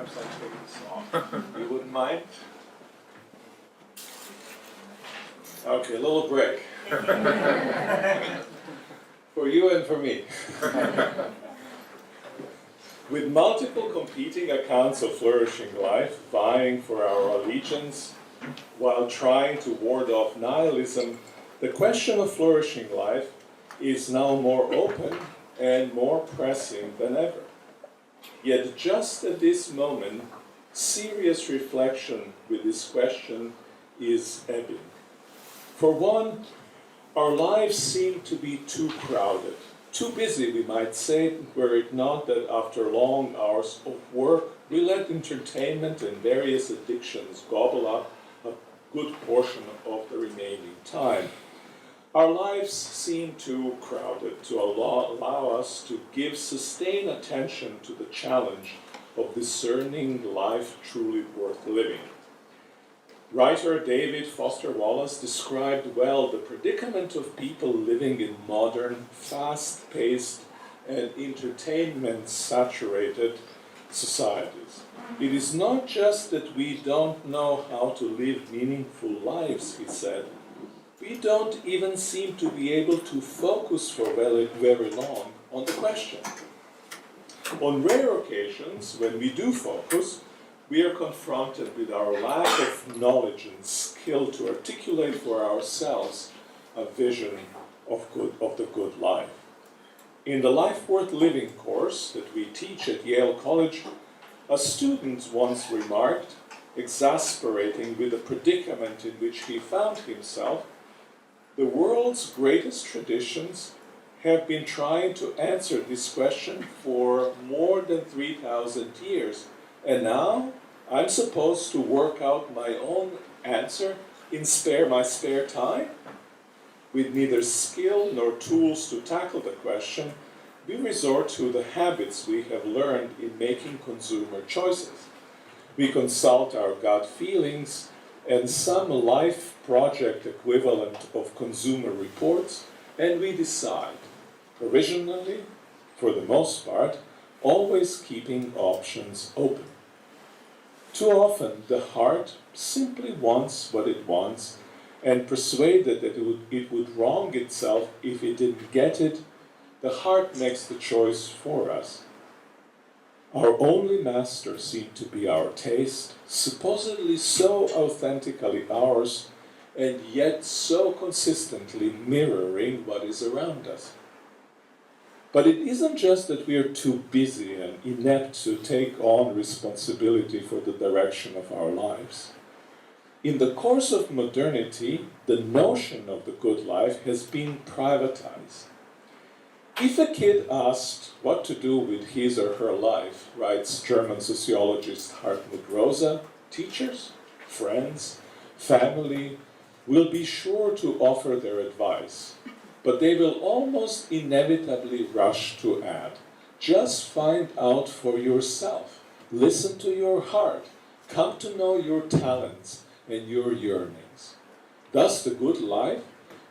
Perhaps I'll take this off. You wouldn't mind? Okay, a little break. For you and for me. With multiple competing accounts of flourishing life vying for our allegiance while trying to ward off nihilism, the question of flourishing life is now more open and more pressing than ever. Yet just at this moment, serious reflection with this question is ebbing. For one, our lives seem to be too crowded, too busy, we might say, were it not that after long hours of work, we let entertainment and various addictions gobble up a good portion of the remaining time. Our lives seem too crowded to allow us to give sustained attention to the challenge of discerning life truly worth living. Writer David Foster Wallace described well the predicament of people living in modern, fast-paced, and entertainment-saturated societies. It is not just that we don't know how to live meaningful lives, he said. We don't even seem to be able to focus for very long on the question. On rare occasions, when we do focus, we are confronted with our lack of knowledge and skill to articulate for ourselves a vision of the good life. In the Life Worth Living course that we teach at Yale College, a student once remarked, exasperating with the predicament in which he found himself, the world's greatest traditions have been trying to answer this question for more than 3,000 years, and now I'm supposed to work out my own answer in my spare time? With neither skill nor tools to tackle the question, we resort to the habits we have learned in making consumer choices. We consult our gut feelings and some life project equivalent of consumer reports, and we decide, provisionally, for the most part, always keeping options open. Too often, the heart simply wants what it wants, and persuaded that it would wrong itself if it didn't get it, the heart makes the choice for us. Our only master seemed to be our taste, supposedly so authentically ours, and yet so consistently mirroring what is around us. But it isn't just that we are too busy and inept to take on responsibility for the direction of our lives. In the course of modernity, the notion of the good life has been privatized. If a kid asked what to do with his or her life, writes German sociologist Hartmut Rosa, teachers, friends, family will be sure to offer their advice, but they will almost inevitably rush to add, just find out for yourself, listen to your heart, come to know your talents and your yearnings. Thus, the good life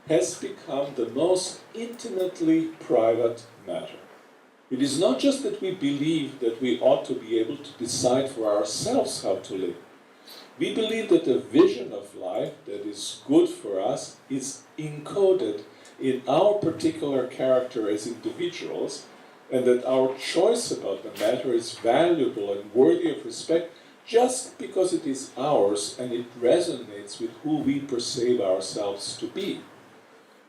has become the most intimately private matter. It is not just that we believe that we ought to be able to decide for ourselves how to live. We believe that the vision of life that is good for us is encoded in our particular character as individuals, and that our choice about the matter is valuable and worthy of respect just because it is ours and it resonates with who we perceive ourselves to be.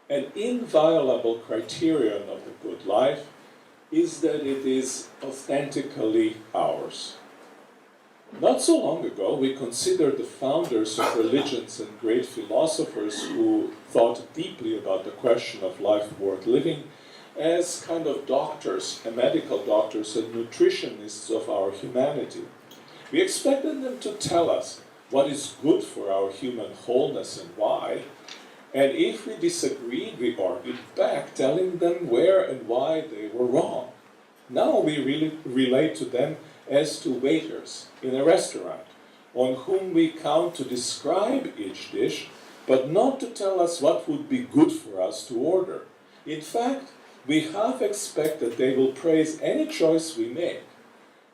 An inviolable criterion of the good life is that it is authentically ours. Not so long ago, we considered the founders of religions and great philosophers who thought deeply about the question of life worth living as kind of doctors, medical doctors and nutritionists of our humanity. We expected them to tell us what is good for our human wholeness and why, and if we disagreed, we argued back, telling them where and why they were wrong. Now we really relate to them as to waiters in a restaurant, on whom we count to describe each dish, but not to tell us what would be good for us to order. In fact, we half expect that they will praise any choice we make.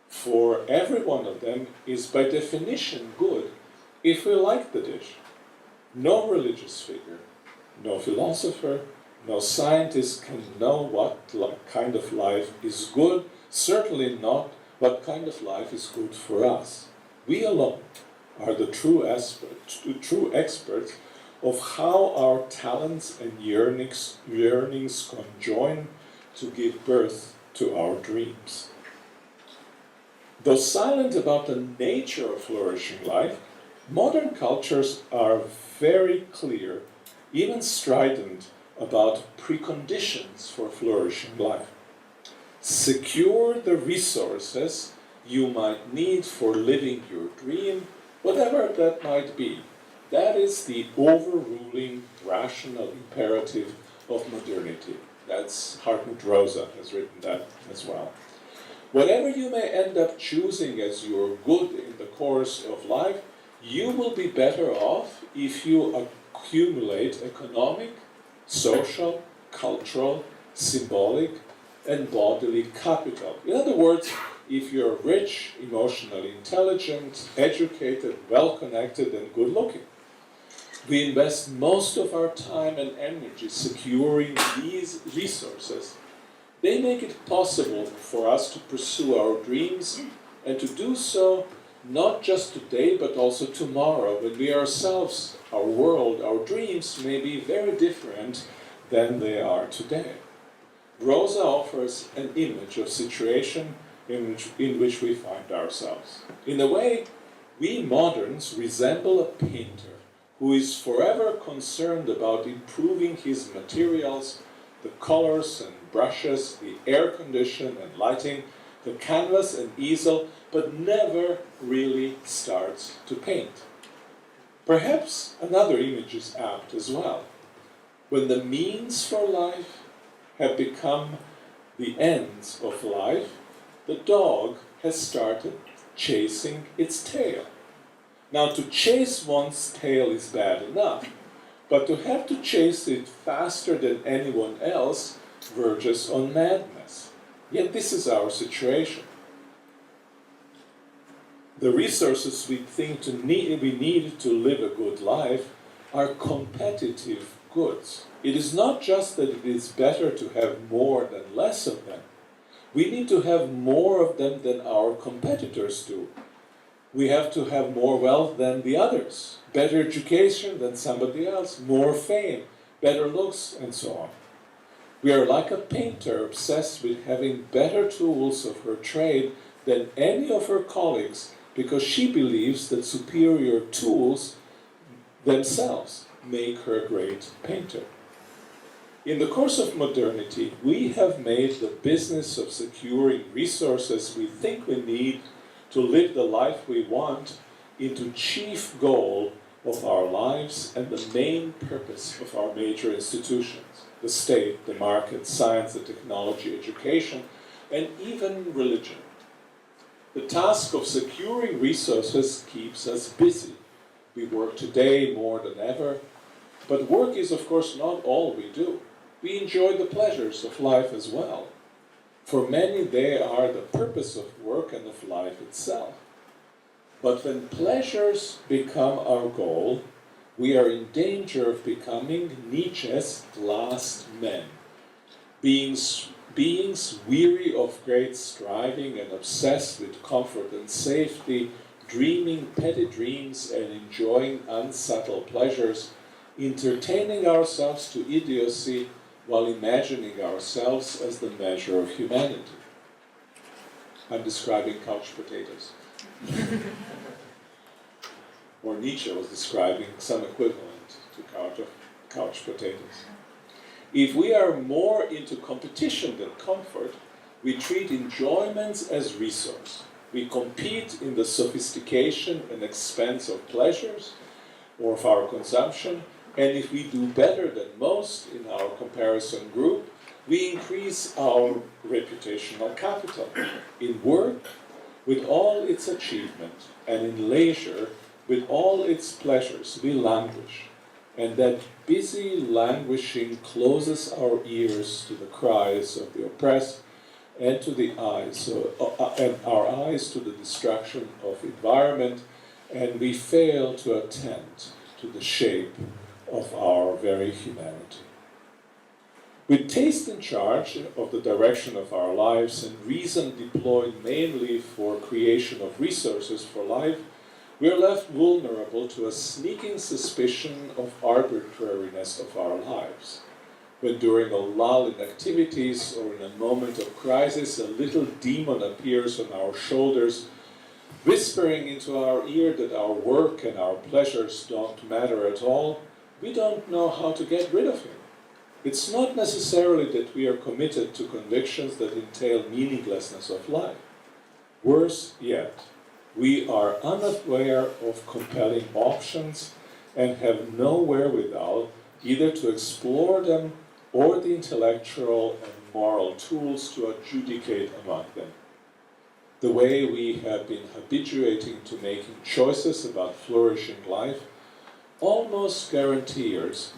for every one of them is by definition good if we like the dish. No religious figure, no philosopher, no scientist can know what kind of life is good, certainly not what kind of life is good for us. We alone are the true experts of how our talents and yearnings conjoin to give birth to our dreams. Though silent about the nature of flourishing life, modern cultures are very clear, even strident, about preconditions for flourishing life. Secure the resources you might need for living your dream, whatever that might be. That is the overruling rational imperative of modernity. That's Hartmut Rosa has written that as well. Whatever you may end up choosing as your good in the course of life, you will be better off if you accumulate economic, social, cultural, symbolic, and bodily capital. In other words, if you're rich, emotionally intelligent, educated, well-connected, and good-looking. We invest most of our time and energy securing these resources. They make it possible for us to pursue our dreams and to do so not just today but also tomorrow, when we ourselves, our world, our dreams may be very different than they are today. Rosa offers an image of situation in which we find ourselves. In a way, we moderns resemble a painter who is forever concerned about improving his materials, the colors and brushes, the air condition and lighting, the canvas and easel, but never really starts to paint. Perhaps another image is apt as well. When the means for life have become the ends of life, the dog has started chasing its tail. Now, to chase one's tail is bad enough, but to have to chase it faster than anyone else verges on madness. Yet this is our situation. The resources we think we need to live a good life are competitive goods. It is not just that it is better to have more than less of them. We need to have more of them than our competitors do. We have to have more wealth than the others, better education than somebody else, more fame, better looks, and so on. We are like a painter obsessed with having better tools of her trade than any of her colleagues because she believes that superior tools themselves make her a great painter. In the course of modernity, we have made the business of securing resources we think we need to live the life we want into chief goal of our lives and the main purpose of our major institutions, the state, the market, science, the technology, education, and even religion. The task of securing resources keeps us busy. We work today more than ever, but work is of course not all we do. We enjoy the pleasures of life as well. For many, they are the purpose of work and of life itself. But when pleasures become our goal, we are in danger of becoming Nietzsche's last men, beings weary of great striving and obsessed with comfort and safety, dreaming petty dreams and enjoying unsubtle pleasures, entertaining ourselves to idiocy while imagining ourselves as the measure of humanity. I'm describing couch potatoes. Or Nietzsche was describing some equivalent to couch potatoes. If we are more into competition than comfort, we treat enjoyments as resource. We compete in the sophistication and expense of pleasures or of our consumption, and if we do better than most in our comparison group, we increase our reputational capital. In work, with all its achievement, and in leisure, with all its pleasures, we languish. And that busy languishing closes our ears to the cries of the oppressed and to the eyes, and our eyes to the destruction of environment, and we fail to attend to the shape of our very humanity. With taste in charge of the direction of our lives and reason deployed mainly for creation of resources for life, we are left vulnerable to a sneaking suspicion of arbitrariness of our lives. When during a lull in activities or in a moment of crisis, a little demon appears on our shoulders, whispering into our ear that our work and our pleasures don't matter at all, we don't know how to get rid of him. It's not necessarily that we are committed to convictions that entail meaninglessness of life. Worse yet, we are unaware of compelling options and have no wherewithal either to explore them or the intellectual and moral tools to adjudicate among them. The way we have been habituating to making choices about flourishing life almost guarantees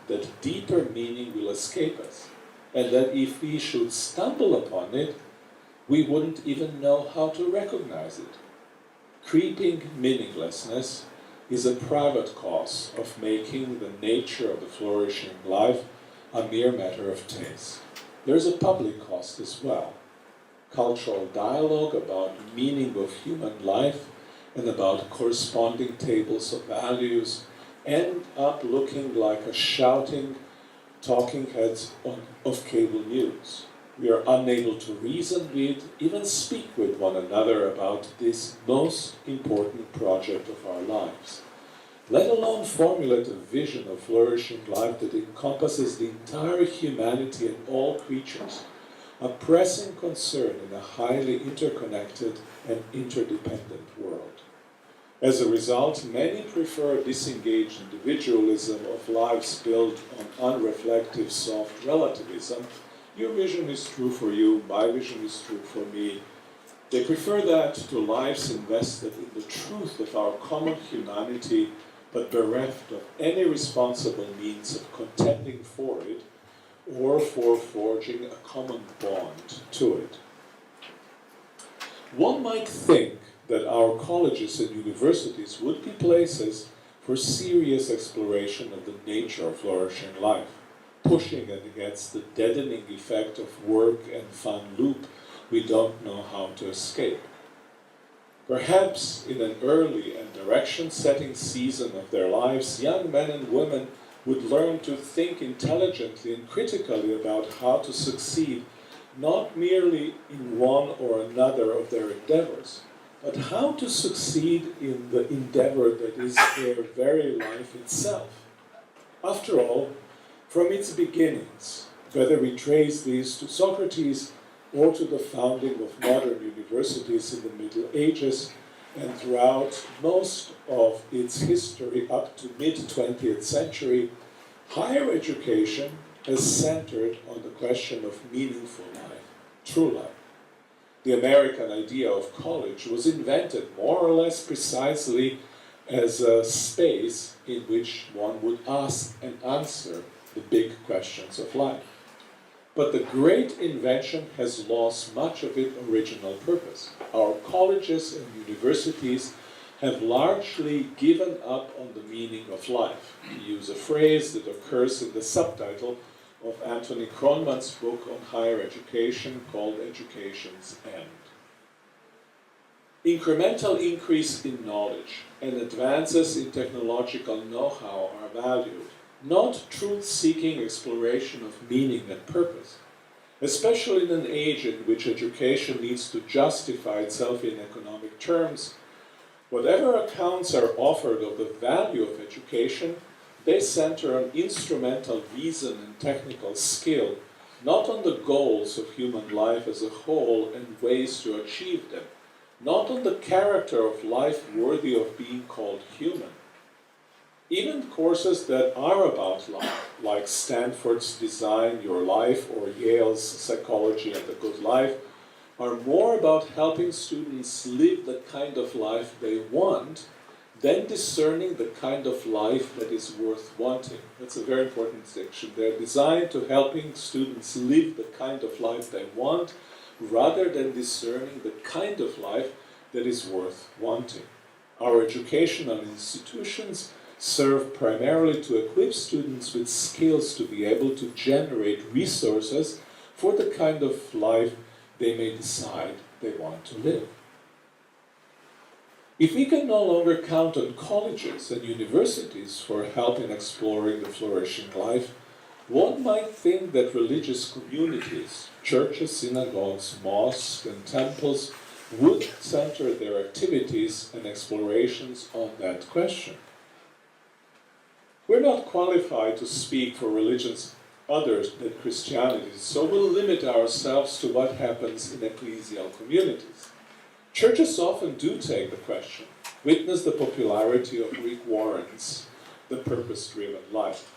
that deeper meaning will escape us, and that if we should stumble upon it, we wouldn't even know how to recognize it. Creeping meaninglessness is a private cause of making the nature of the flourishing life a mere matter of taste. There is a public cost as well. Cultural dialogue about meaning of human life and about corresponding tables of values end up looking like a shouting, talking heads of cable news. We are unable to reason with, even speak with one another about this most important project of our lives, let alone formulate a vision of flourishing life that encompasses the entire humanity and all creatures, a pressing concern in a highly interconnected and interdependent world. As a result, many prefer disengaged individualism of lives built on unreflective soft relativism. Your vision is true for you, my vision is true for me. They prefer that to lives invested in the truth of our common humanity, but bereft of any responsible means of contending for it or for forging a common bond to it. One might think that our colleges and universities would be places for serious exploration of the nature of flourishing life, pushing it against the deadening effect of work and fun loop we don't know how to escape. Perhaps in an early and direction-setting season of their lives, young men and women would learn to think intelligently and critically about how to succeed, not merely in one or another of their endeavors, but how to succeed in the endeavor that is their very life itself. After all, from its beginnings, whether we trace these to Socrates or to the founding of modern universities in the Middle Ages, and throughout most of its history up to mid-20th century, higher education has centered on the question of meaningful life, true life. The American idea of college was invented more or less precisely as a space in which one would ask and answer the big questions of life. But the great invention has lost much of its original purpose. Our colleges and universities have largely given up on the meaning of life, to use a phrase that occurs in the subtitle of Anthony Kronman's book on higher education called Education's End. Incremental increase in knowledge and advances in technological know-how are valued, not truth-seeking exploration of meaning and purpose, especially in an age in which education needs to justify itself in economic terms. Whatever accounts are offered of the value of education, they center on instrumental reason and technical skill, not on the goals of human life as a whole and ways to achieve them, not on the character of life worthy of being called human. Even courses that are about life, like Stanford's Design Your Life or Yale's Psychology and the Good Life, are more about helping students live the kind of life they want then discerning the kind of life that is worth wanting. That's a very important section. They're designed to helping students live the kind of life they want, rather than discerning the kind of life that is worth wanting. Our educational institutions serve primarily to equip students with skills to be able to generate resources for the kind of life they may decide they want to live. If we can no longer count on colleges and universities for help in exploring the flourishing life, one might think that religious communities, churches, synagogues, mosques, and temples would center their activities and explorations on that question. We're not qualified to speak for religions other than Christianity, so we'll limit ourselves to what happens in ecclesial communities. Churches often do take the question. Witness the popularity of Rick Warren's The Purpose-Driven Life.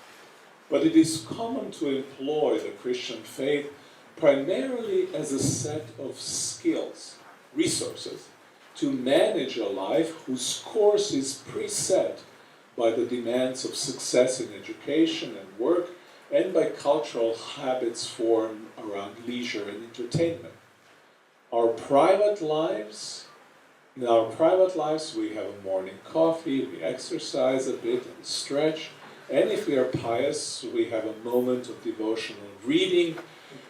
But it is common to employ the Christian faith primarily as a set of skills, resources, to manage a life whose course is preset by the demands of success in education and work, and by cultural habits formed around leisure and entertainment. In our private lives, we have a morning coffee, we exercise a bit and stretch, and if we are pious, we have a moment of devotional reading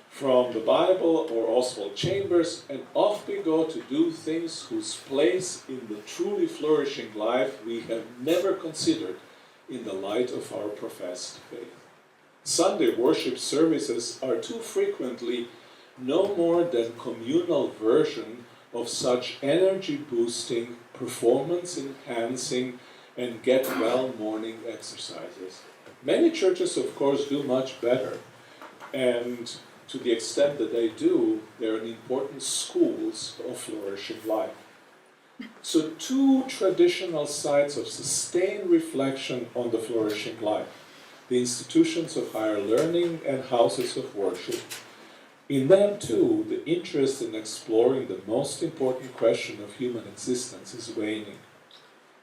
from the Bible or Oswald Chambers, and off we go to do things whose place in the truly flourishing life we have never considered in the light of our professed faith. Sunday worship services are too frequently no more than communal version of such energy-boosting, performance-enhancing, and get-well morning exercises. Many churches, of course, do much better, and to the extent that they do, they're important schools of flourishing life. So two traditional sites of sustained reflection on the flourishing life: the institutions of higher learning and houses of worship. In them, too, the interest in exploring the most important question of human existence is waning.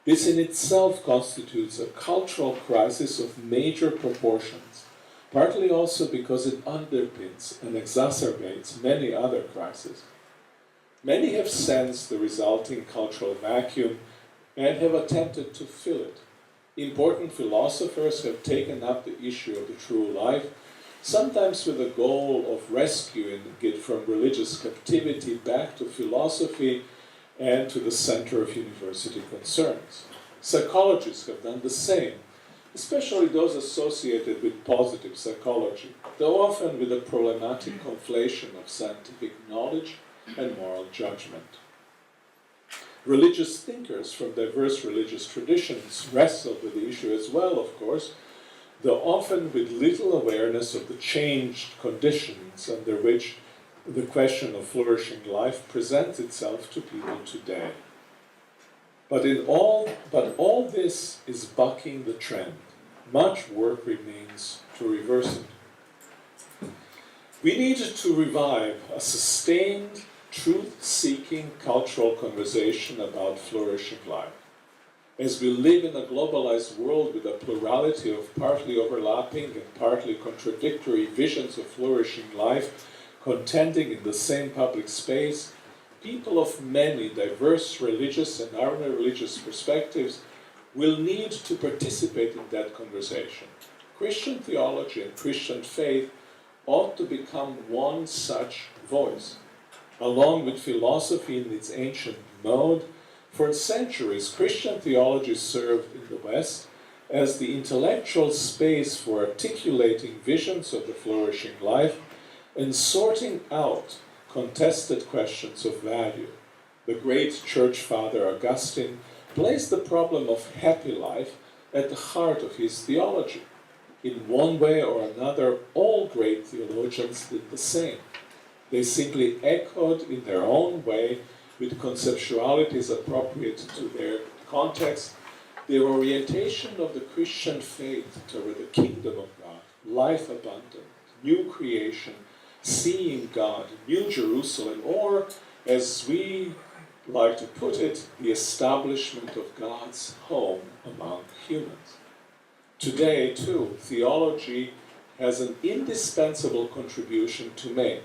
This in itself constitutes a cultural crisis of major proportions, partly also because it underpins and exacerbates many other crises. Many have sensed the resulting cultural vacuum and have attempted to fill it. Important philosophers have taken up the issue of the true life, sometimes with the goal of rescuing it from religious captivity back to philosophy and to the center of university concerns. Psychologists have done the same, especially those associated with positive psychology, though often with a problematic conflation of scientific knowledge and moral judgment. Religious thinkers from diverse religious traditions wrestle with the issue as well, of course, though often with little awareness of the changed conditions under which the question of flourishing life presents itself to people today. But all this is bucking the trend. Much work remains to reverse it. We need to revive a sustained, truth-seeking cultural conversation about flourishing life. As we live in a globalized world with a plurality of partly overlapping and partly contradictory visions of flourishing life contending in the same public space, people of many diverse religious and non-religious perspectives will need to participate in that conversation. Christian theology and Christian faith ought to become one such voice. Along with philosophy in its ancient mode, for centuries, Christian theology served in the West as the intellectual space for articulating visions of the flourishing life and sorting out contested questions of value. The great church father Augustine placed the problem of happy life at the heart of his theology. In one way or another, all great theologians did the same. They simply echoed in their own way, with conceptualities appropriate to their context, the orientation of the Christian faith toward the kingdom of God, life abundant, new creation, seeing God, New Jerusalem, or, as we like to put it, the establishment of God's home among humans. Today, too, theology has an indispensable contribution to make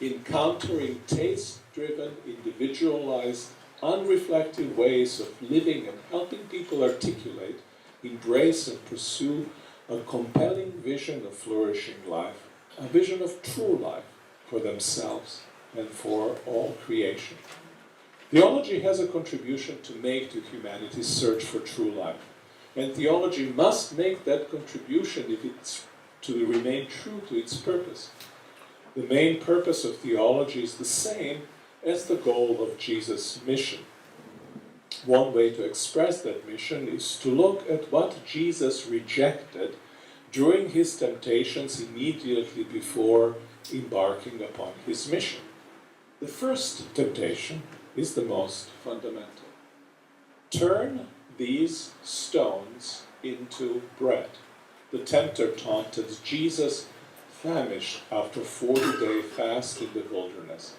in countering taste-driven, individualized, unreflective ways of living and helping people articulate, embrace and pursue a compelling vision of flourishing life, a vision of true life for themselves and for all creation. Theology has a contribution to make to humanity's search for true life, and theology must make that contribution if it's to remain true to its purpose. The main purpose of theology is the same as the goal of Jesus' mission. One way to express that mission is to look at what Jesus rejected during his temptations immediately before embarking upon his mission. The first temptation is the most fundamental. Turn these stones into bread. The tempter taunted Jesus, famished after 40-day fast in the wilderness.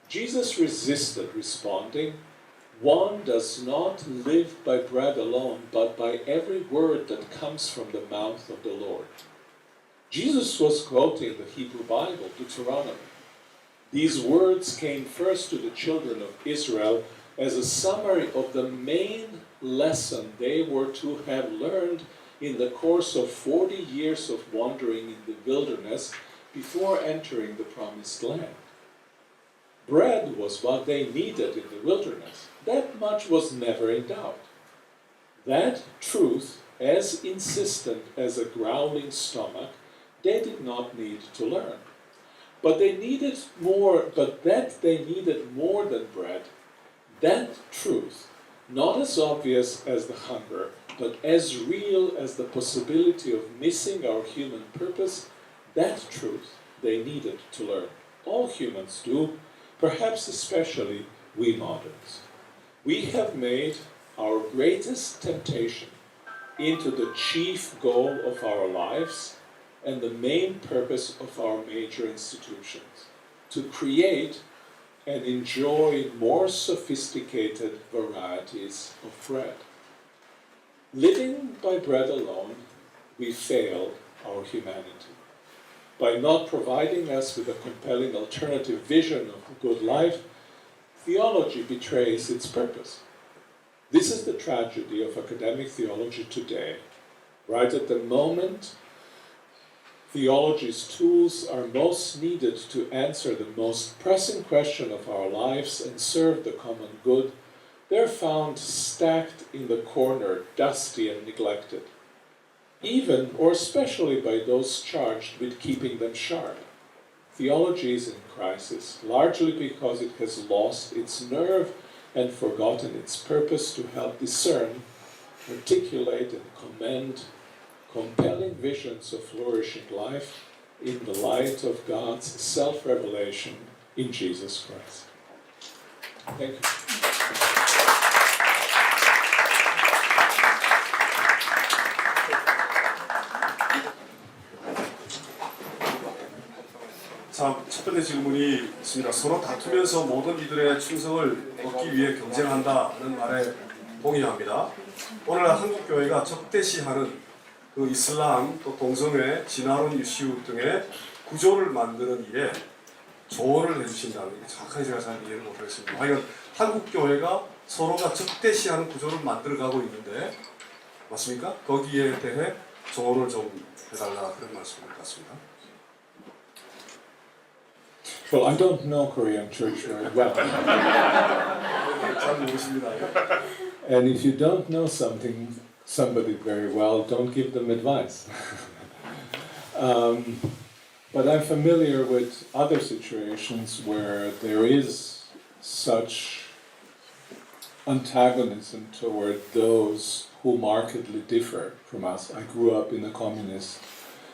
Jesus resisted, responding, "One does not live by bread alone, but by every word that comes from the mouth of the Lord." Jesus was quoting the Hebrew Bible, Deuteronomy. These words came first to the children of Israel as a summary of the main lesson they were to have learned in the course of 40 years of wandering in the wilderness before entering the promised land. Bread was what they needed in the wilderness. That much was never in doubt. That truth, as insistent as a growling stomach, they did not need to learn. But they needed more than bread, that truth, not as obvious as the hunger, but as real as the possibility of missing our human purpose, that truth they needed to learn. All humans do, perhaps especially we moderns. We have made our greatest temptation into the chief goal of our lives and the main purpose of our major institutions, to create and enjoy more sophisticated varieties of bread. Living by bread alone, we fail our humanity. By not providing us with a compelling alternative vision of a good life, theology betrays its purpose. This is the tragedy of academic theology today. Right at the moment, theology's tools are most needed to answer the most pressing question of our lives and serve the common good, they're found stacked in the corner, dusty and neglected, even or especially by those charged with keeping them sharp. Theology is in crisis, largely because it has lost its nerve and forgotten its purpose to help discern, articulate and commend compelling visions of flourishing life in the light of God's self-revelation in Jesus Christ. Thank you. 자, 첫 번째 질문이 있습니다. 서로 다투면서 모든 이들의 충성을 얻기 위해 경쟁한다는 말에 동의합니다. 오늘 한국 교회가 적대시하는 그 이슬람, 또 동성애, 진화론 이슈 등의 구조를 만드는 일에 조언을 해주신다는 게 정확하게 제가 잘 이해를 못하겠습니다. 하여간 한국 교회가 서로가 적대시하는 구조를 만들어가고 있는데 맞습니까? 거기에 대해 조언을 좀 해달라 그런 말씀인 것 같습니다. Well, I don't know Korean church very well. 잘 모르십니다. And if you don't know somebody very well, don't give them advice. But I'm familiar with other situations where there is such antagonism toward those who markedly differ from us. I grew up in a communist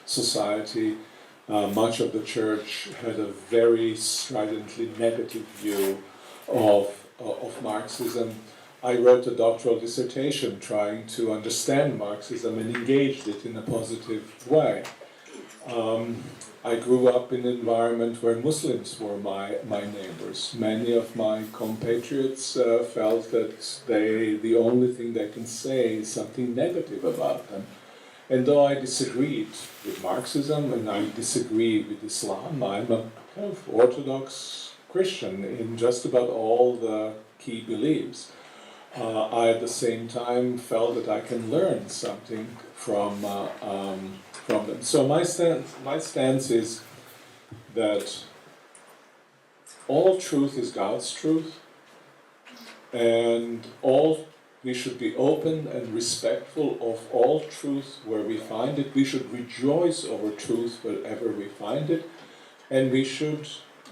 society. Much of the church had a very stridently negative view of Marxism. I wrote a doctoral dissertation trying to understand Marxism and engaged it in a positive way. I grew up in an environment where Muslims were my neighbors. Many of my compatriots felt that the only thing they can say is something negative about them. And though I disagreed with Marxism and I disagreed with Islam, I'm a kind of Orthodox Christian in just about all the key beliefs. I at the same time felt that I can learn something from them. So my stance is that all truth is God's truth, and we should be open and respectful of all truth where we find it. We should rejoice over truth wherever we find it, and we should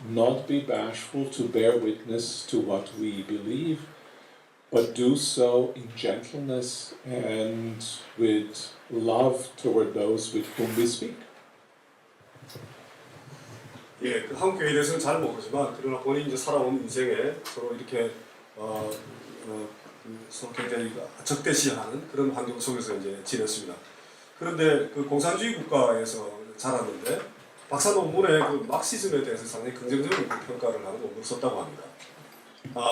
not be bashful to bear witness to what we believe, but do so in gentleness and with love toward those with whom we speak. 예, 그 한국 교회에 대해서는 잘 모르지만 그러나 본인이 이제 살아온 인생에 서로 이렇게 서로 굉장히 적대시하는 그런 환경 속에서 이제 지냈습니다. 그런데 그 공산주의 국가에서 자랐는데 박사 논문에 그 막시즘에 대해서 상당히 긍정적인 평가를 하는 논문을 썼다고 합니다.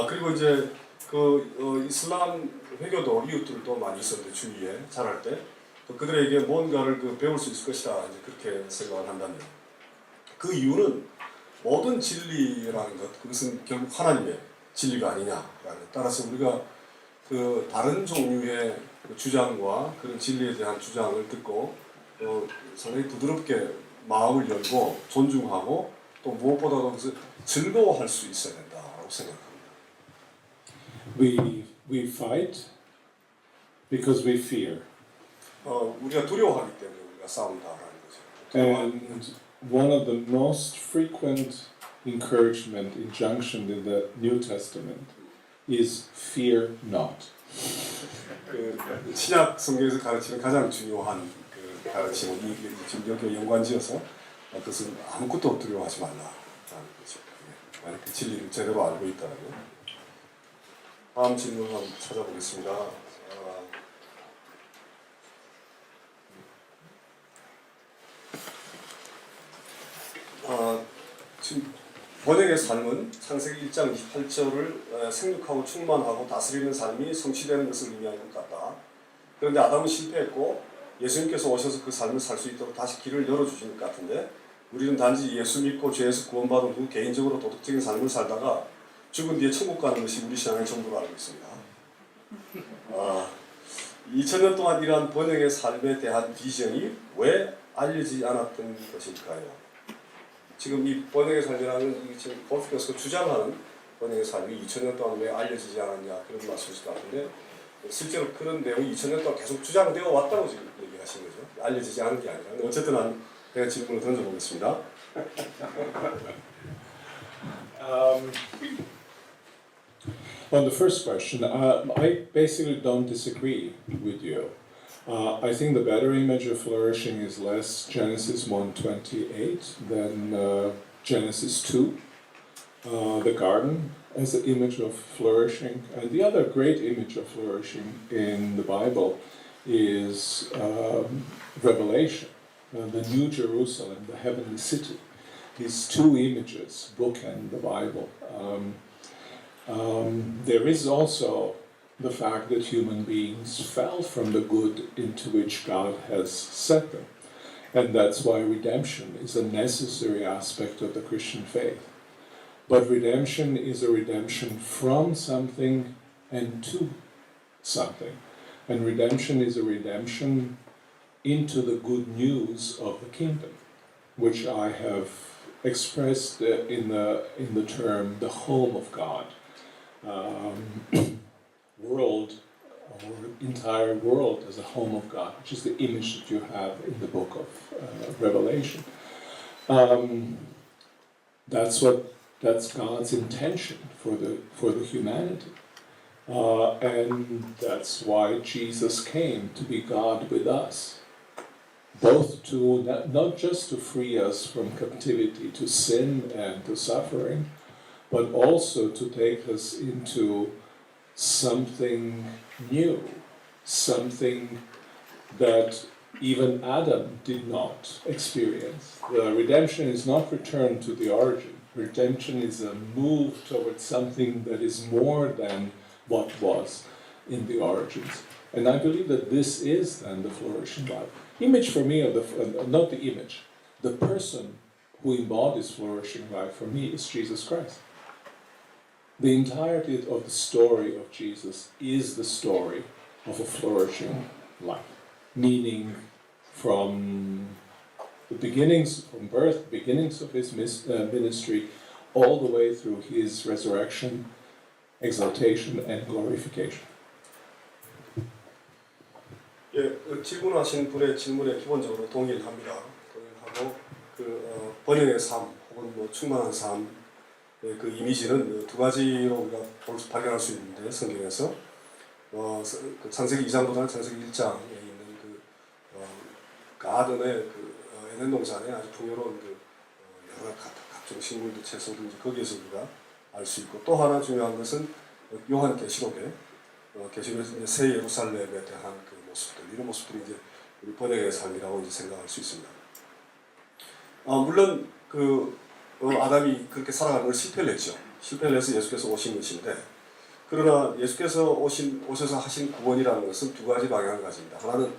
그리고 이제 그 이슬람 회교도 이웃들도 많이 있었는데 주위에 자랄 때 그들에게 뭔가를 배울 수 있을 것이다 이제 그렇게 생각을 한다면 그 이유는 모든 진리라는 것 그것은 결국 하나님의 진리가 아니냐라는 따라서 우리가 그 다른 종류의 주장과 그런 진리에 대한 주장을 듣고 상당히 부드럽게 마음을 열고 존중하고 또 무엇보다도 그것을 즐거워할 수 있어야 된다고 생각합니다. We fight because we fear. 우리가 두려워하기 때문에 우리가 싸운다라는 거죠. And one of the most frequent encouragement, injunction in the New Testament is fear not. 그 신약 성경에서 가르치는 가장 중요한 그 가르침은 지금 여기 연관지어서 그것은 아무것도 두려워하지 말라라는 거죠. 만약 그 진리를 제대로 알고 있다면. 다음 질문 한번 찾아보겠습니다. 지금 번영의 삶은 창세기 1장 28절을 생육하고 충만하고 다스리는 삶이 성취되는 것을 의미하는 것 같다. 그런데 아담은 실패했고 예수님께서 오셔서 그 삶을 살 수 있도록 다시 길을 열어주신 것 같은데 우리는 단지 예수 믿고 죄에서 구원받은 후 개인적으로 도덕적인 삶을 살다가 죽은 뒤에 천국 가는 것이 우리 신앙의 전부로 알고 있습니다. 2000년 동안 이러한 번영의 삶에 대한 비전이 왜 알려지지 않았던 것일까요? 지금 이 번영의 삶이라는 지금 볼프 교수가 주장하는 번영의 삶이 2000년 동안 왜 알려지지 않았냐 그런 말씀이실 것 같은데 실제로 그런 내용이 2000년 동안 계속 주장되어 왔다고 지금 얘기하신 거죠. 알려지지 않은 게 아니라. 어쨌든 제가 질문을 던져보겠습니다. On the first question, I basically don't disagree with you. I think the better image of flourishing is less Genesis 1:28 than Genesis 2, the garden as the image of flourishing. And the other great image of flourishing in the Bible is Revelation, the New Jerusalem, the heavenly city. These two images bookend the Bible. There is also the fact that human beings fell from the good into which God has set them. And that's why redemption is a necessary aspect of the Christian faith. But redemption is a redemption from something and to something. And redemption is a redemption into the good news of the kingdom, which I have expressed in the term the home of God. World, or entire world as a home of God, which is the image that you have in the book of Revelation. That's God's intention for the humanity, and that's why Jesus came to be God with us, both to not just to free us from captivity to sin and to suffering, but also to take us into something new, something that even Adam did not experience. The redemption is not return to the origin. Redemption is a move towards something that is more than what was in the origins. And I believe that this is then the flourishing life. Image for me of not the image, the person who embodies flourishing life for me is Jesus Christ. The entirety of the story of Jesus is the story of a flourishing life, meaning from the beginnings, from birth, beginnings of his ministry, all the way through his resurrection, exaltation, and glorification. 예, 질문하신 분의 질문에 기본적으로 동일합니다. 동일하고 번영의 삶 혹은 뭐 충만한 삶 그 이미지는 두 가지로 우리가 발견할 수 있는데 성경에서 그 창세기 2장보다는 창세기 1장에 있는 가든의 에덴 동산에 아주 풍요로운 여러 각종 식물들, 채소들 거기에서 우리가 알 수 있고 또 하나 중요한 것은 요한 계시록에 계시록에서 새 예루살렘에 대한 모습들 이런 모습들이 이제 우리 번영의 삶이라고 이제 생각할 수 있습니다. 물론 아담이 그렇게 살아가는 걸 실패를 했죠. 실패를 해서 예수께서 오신 것인데 그러나 예수께서 오셔서 하신 구원이라는 것은 두 가지 방향을 가집니다. 하나는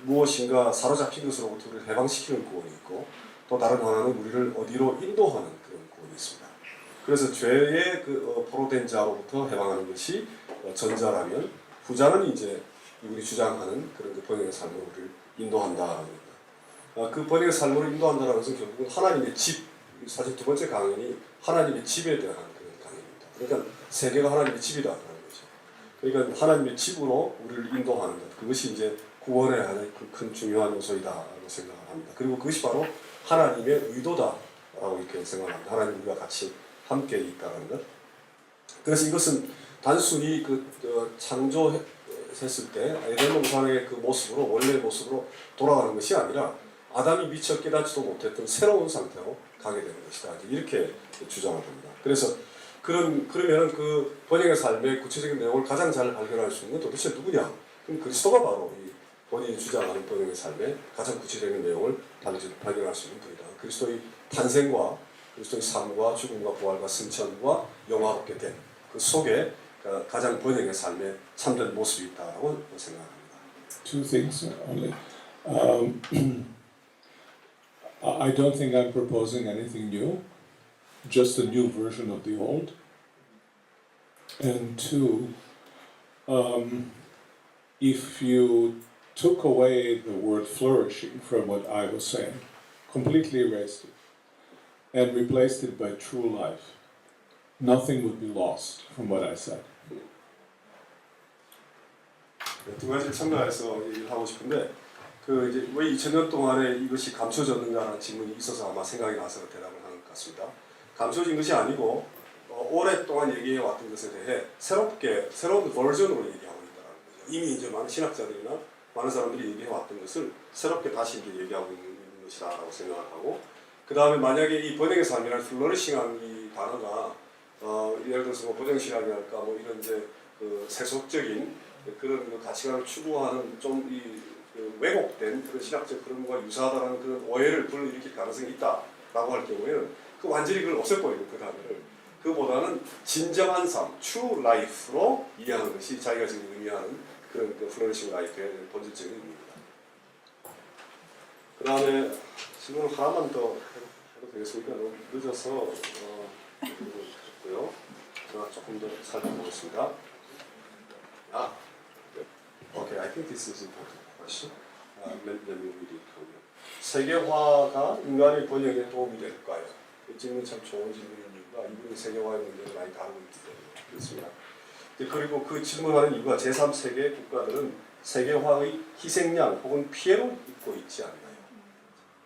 무엇인가 사로잡힌 것으로부터 우리를 해방시키는 구원이 있고 또 다른 하나는 우리를 어디로 인도하는 그런 구원이 있습니다. 그래서 죄의 포로된 자로부터 해방하는 것이 전자라면 후자는 이제 우리 주장하는 그런 번영의 삶으로 우리를 인도한다는 겁니다. 그 번영의 삶으로 인도한다는 것은 결국은 하나님의 집, 사실 두 번째 강연이 하나님의 집에 대한 그런 강연입니다. 그러니까 세계가 하나님의 집이다라는 거죠. 그러니까 하나님의 집으로 우리를 인도하는 것, 그것이 이제 구원의 아주 큰 중요한 요소이다라고 생각을 합니다. 그리고 그것이 바로 하나님의 의도다라고 이렇게 생각합니다. 하나님 우리가 같이 함께 있다는 것. 그래서 이것은 단순히 창조했을 때 에덴 동산의 그 모습으로 원래의 모습으로 돌아가는 것이 아니라 아담이 미처 깨닫지도 못했던 새로운 상태로 가게 되는 것이다. 이렇게 주장을 합니다. 그래서 그러면 그 번영의 삶의 구체적인 내용을 가장 잘 발견할 수 있는 도대체 누구냐? 그럼 그리스도가 바로 이 본인이 주장하는 번영의 삶의 가장 구체적인 내용을 발견할 수 있는 분이다. 그리스도의 탄생과 그리스도의 삶과 죽음과 부활과 승천과 영화롭게 된 그 속에 가장 번영의 삶의 참된 모습이 있다고 생각합니다. Two things only. I don't think I'm proposing anything new, just a new version of the old. And two, if you took away the word flourishing from what I was saying, completely erased it, and replaced it by true life, nothing would be lost from what I said. 두 가지를 첨가해서 얘기를 하고 싶은데 이제 왜 2000년 동안에 이것이 감춰졌는가라는 질문이 있어서 아마 생각이 나서 대답을 하는 것 같습니다. 감춰진 것이 아니고 오랫동안 얘기해 왔던 것에 대해 새로운 버전으로 얘기하고 있다는 거죠. 이미 이제 많은 신학자들이나 많은 사람들이 얘기해 왔던 것을 새롭게 다시 이제 얘기하고 있는 것이다라고 생각을 하고 그 다음에 만약에 이 번영의 삶이라는 플러리싱한 이 단어가 예를 들어서 번영신학이 할까 이런 이제 세속적인 그런 가치관을 추구하는 좀 왜곡된 그런 신학적 그런과 유사하다는 그런 오해를 불러일으킬 가능성이 있다라고 할 경우에는 완전히 그걸 없애버리고 그 단어를 그보다는 진정한 삶, true life로 이해하는 것이 자기가 지금 의미하는 그런 플러리싱 라이프의 본질적인 의미입니다. 그 다음에 질문 하나만 더 해도 되겠습니까? 너무 늦어서 했고요. 제가 조금 더 살펴보겠습니다. Okay, I think this is important question. Let me read it for you. 세계화가 인간의 번영에 도움이 될까요? 이 질문 참 좋은 질문인 이유가 이분이 세계화의 문제를 많이 다루고 있기 때문에 그렇습니다. 그리고 그 질문하는 이유가 제3세계 국가들은 세계화의 희생양 혹은 피해로 입고 있지 않나요?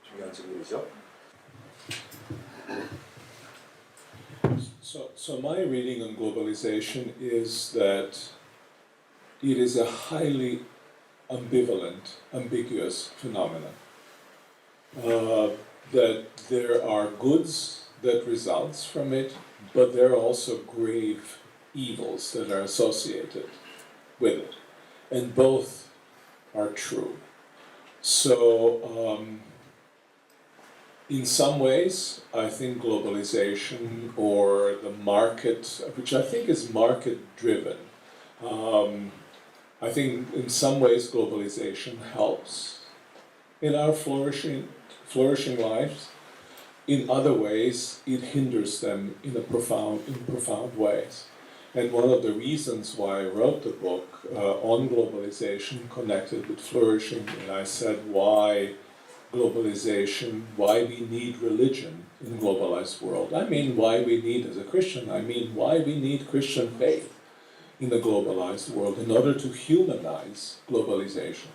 중요한 질문이죠. So my reading on globalization is that it is a highly ambivalent, ambiguous phenomenon. That there are goods that results from it, but there are also grave evils that are associated with it. And both are true. So, in some ways, I think globalization or the market, which I think is market-driven, I think in some ways globalization helps in our flourishing lives. In other ways, it hinders them in profound ways. And one of the reasons why I wrote the book on globalization connected with flourishing, and I said why globalization, why we need religion in a globalized world. I mean why we need, as a Christian, I mean why we need Christian faith in a globalized world in order to humanize globalization,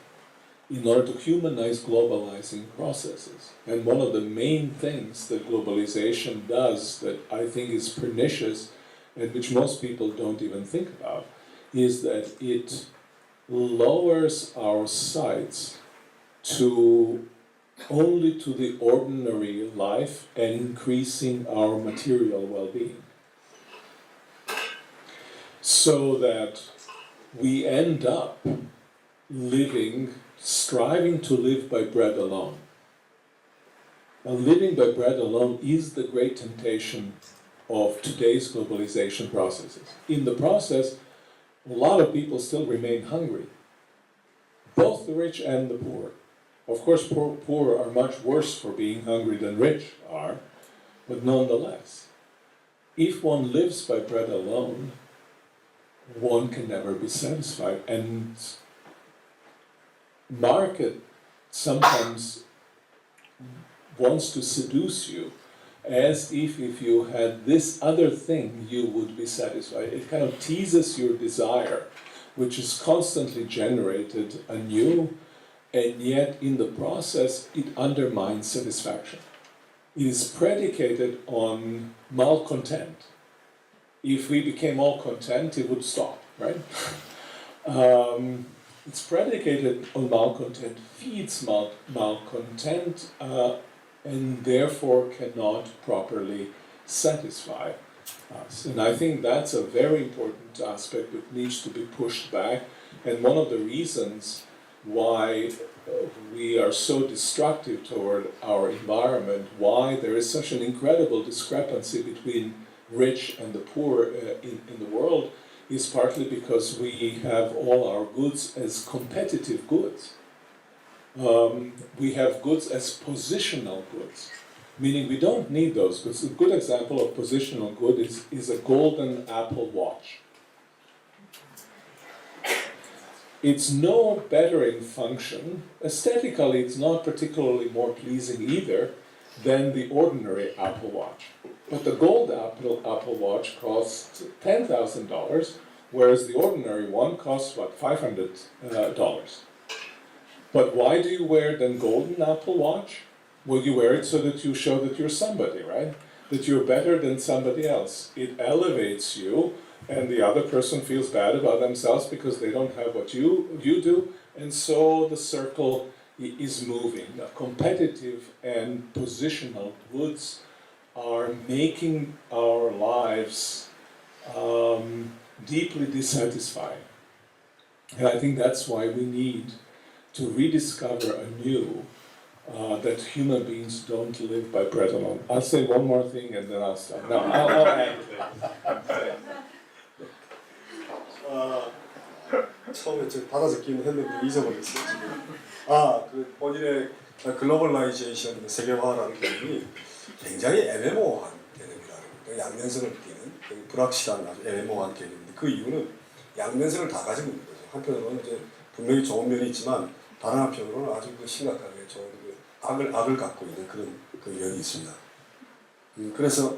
in order to humanize globalizing processes. And one of the main things that globalization does that I think is pernicious and which most people don't even think about is that it lowers our sights to only to the ordinary life and increasing our material well-being. So that we end up striving to live by bread alone. Now, living by bread alone is the great temptation of today's globalization processes. In the process, a lot of people still remain hungry, both the rich and the poor. Of course, poor are much worse for being hungry than rich are, but nonetheless, if one lives by bread alone, one can never be satisfied. And market sometimes wants to seduce you as if you had this other thing, you would be satisfied. It kind of teases your desire, which is constantly generated anew, and yet in the process it undermines satisfaction. It is predicated on malcontent. If we became all content, it would stop, right? It's predicated on malcontent, feeds malcontent, and therefore cannot properly satisfy us. And I think that's a very important aspect that needs to be pushed back. And one of the reasons why we are so destructive toward our environment, why there is such an incredible discrepancy between rich and the poor in the world, is partly because we have all our goods as competitive goods. We have goods as positional goods, meaning we don't need those goods. A good example of positional good is a golden Apple Watch. It's no better in function. Aesthetically, it's not particularly more pleasing either than the ordinary Apple Watch. But the gold Apple Watch costs $10,000, whereas the ordinary one costs, what, $500. But why do you wear the golden Apple Watch? Well, you wear it so that you show that you're somebody, right? That you're better than somebody else. It elevates you, and the other person feels bad about themselves because they don't have what you do, and so the circle is moving. The competitive and positional goods are making our lives deeply dissatisfying. And I think that's why we need to rediscover anew that human beings don't live by bread alone. I'll say one more thing and then I'll stop. No, I'll add to it. 처음에 저 받아 적기는 했는데 잊어버렸어요 지금. 그 본인의 글로벌라이제이션 세계화라는 개념이 굉장히 애매모호한 개념이라는 거예요. 양면성을 띠는 불확실한 아주 애매모호한 개념인데 그 이유는 양면성을 다 가지고 있는 거죠. 한편으로는 이제 분명히 좋은 면이 있지만 다른 한편으로는 아주 심각하게 좋은 악을 갖고 있는 그런 면이 있습니다. 그래서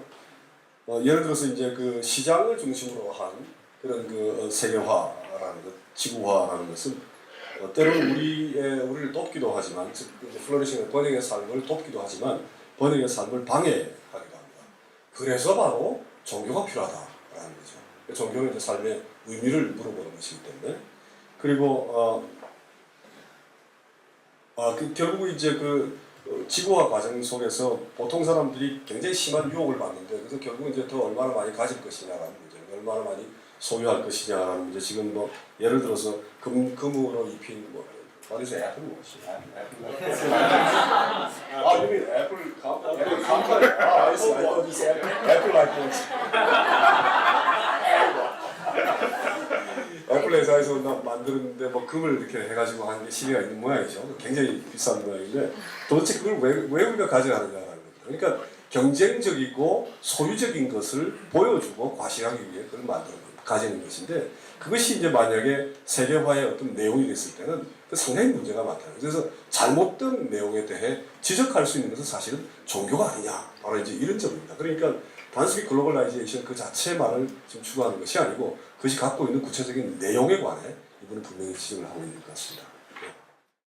예를 들어서 이제 그 시장을 중심으로 한 그런 세계화라는 것, 지구화라는 것은 때로는 우리를 돕기도 하지만, 즉 플로리싱의 번영의 삶을 돕기도 하지만 번영의 삶을 방해하기도 합니다. 그래서 바로 종교가 필요하다라는 거죠. 종교는 이제 삶의 의미를 물어보는 것이기 때문에. 그리고 결국 이제 그 지구화 과정 속에서 보통 사람들이 굉장히 심한 유혹을 받는데, 그래서 결국 이제 더 얼마나 많이 가질 것이냐라는 문제, 얼마나 많이 소유할 것이냐라는 문제. 지금 예를 들어서 금으로 입힌 What is Apple Watch? You mean Apple company? I see. I thought you said Apple like watch. 애플 회사에서 만드는데 뭐 금을 이렇게 해가지고 하는 게 시계가 있는 모양이죠. 굉장히 비싼 모양인데 도대체 그걸 왜 우리가 가져가느냐라는 거죠. 그러니까 경쟁적이고 소유적인 것을 보여주고 과시하기 위해 그걸 가지는 것인데 그것이 이제 만약에 세계화의 어떤 내용이 됐을 때는 상당히 문제가 많다. 그래서 잘못된 내용에 대해 지적할 수 있는 것은 사실은 종교가 아니냐. 바로 이제 이런 점입니다. 그러니까 단순히 글로벌라이제이션 그 자체만을 지금 추구하는 것이 아니고 그것이 갖고 있는 구체적인 내용에 관해 이분은 분명히 지적을 하고 있는 것 같습니다.